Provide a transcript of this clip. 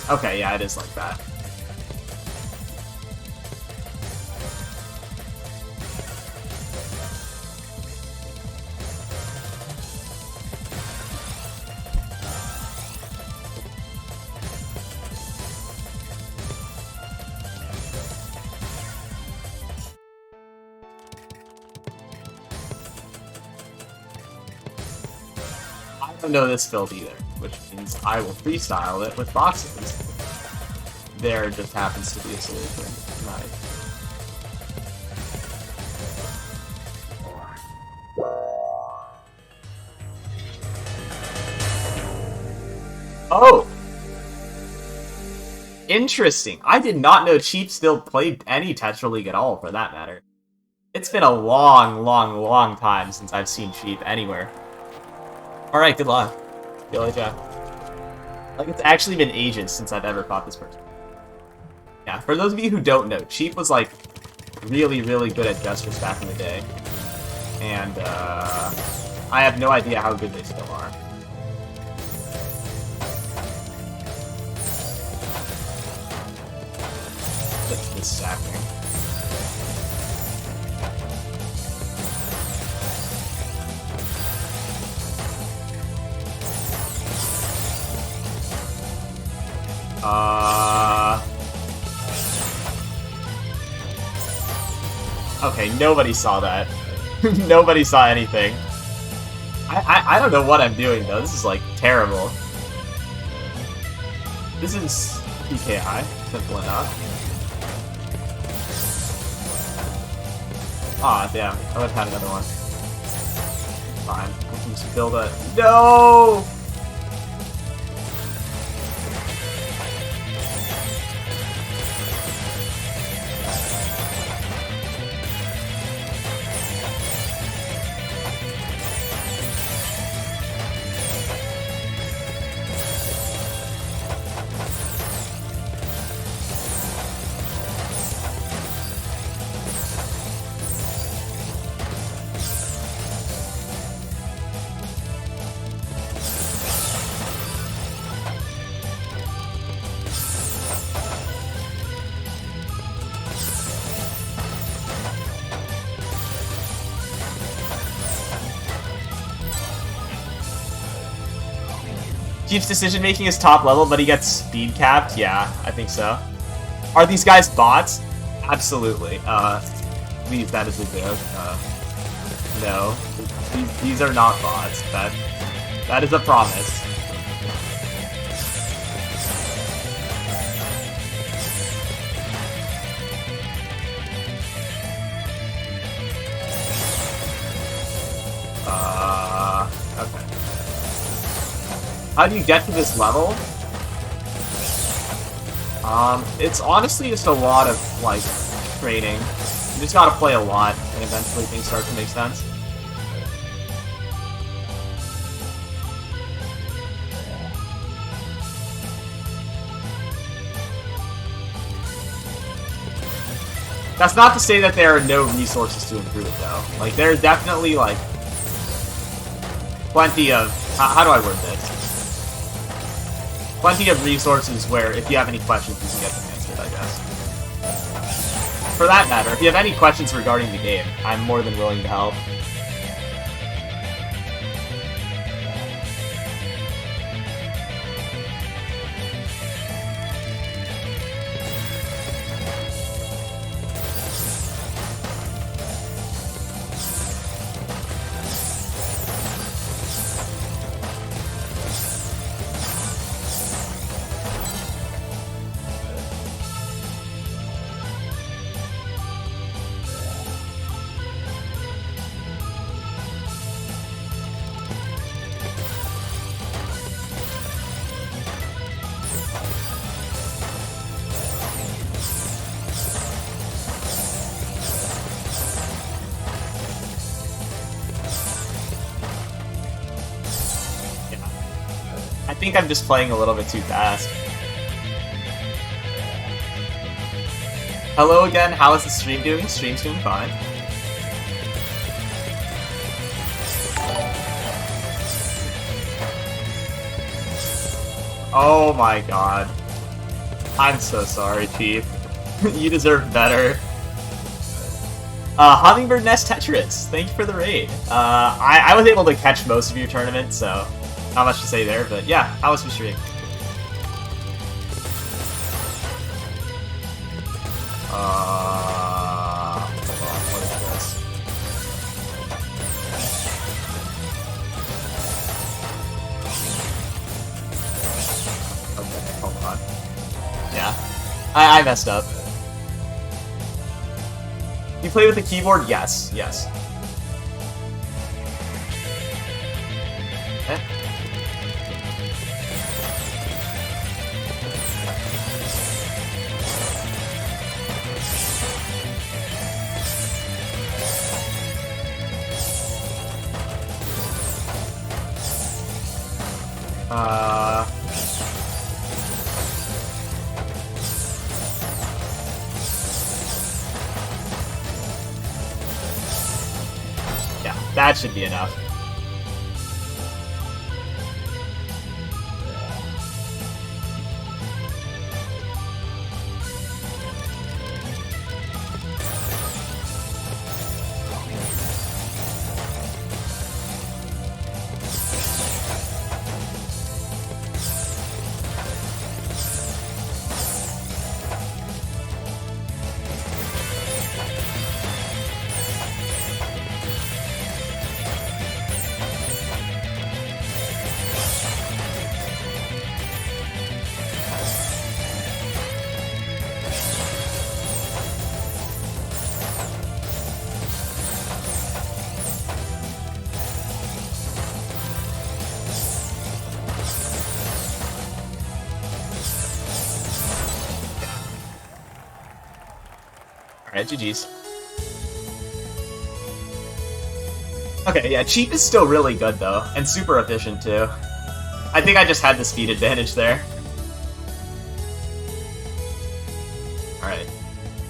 Okay, yeah, it is like that. I don't know this build either, which means I will freestyle it with boxes. There just happens to be a solution. Nice. Oh! Interesting. I did not know Cheap still played any Tetra League at all, for that matter. It's been a long, long, long time since I've seen Cheap anywhere. Alright, good luck. Good job. Like, it's actually been ages since I've ever fought this person. Yeah, for those of you who don't know, Cheap was, like, really, really good at gestures back in the day. And, I have no idea how good they still are. This stacking. Okay, nobody saw that. Nobody saw anything. I don't know what I'm doing, though. This is, like, terrible. This is PKI. Simple enough. Aw, damn. I would have had another one. Fine. I can just build a... No! Chief's decision-making is top level, but he gets speed capped? Yeah, I think so. Are these guys bots? Absolutely. Please, that is a joke. No. These are not bots. That is a promise. Okay. How do you get to this level? It's honestly just a lot of, like, training. You just gotta play a lot, and eventually things start to make sense. That's not to say that there are no resources to improve, though. Like, there's definitely, like, plenty of... How do I word this? Plenty of resources where, if you have any questions, you can get them answered, I guess. For that matter, if you have any questions regarding the game, I'm more than willing to help. I think I'm just playing a little bit too fast. Hello again, how is the stream doing? Stream's doing fine. Oh my god. I'm so sorry, Chief. You deserve better. Hummingbird Nest Tetris, thank you for the raid. I was able to catch most of your tournament, so not much to say there, but yeah, how was your stream? Hold on, what is this? Okay, hold on. Yeah, I messed up. You play with the keyboard? Yes, yes. Okay. Yeah, that should be enough. Alright, GG's. Okay, yeah, cheap is still really good though, and super efficient too. I think I just had the speed advantage there.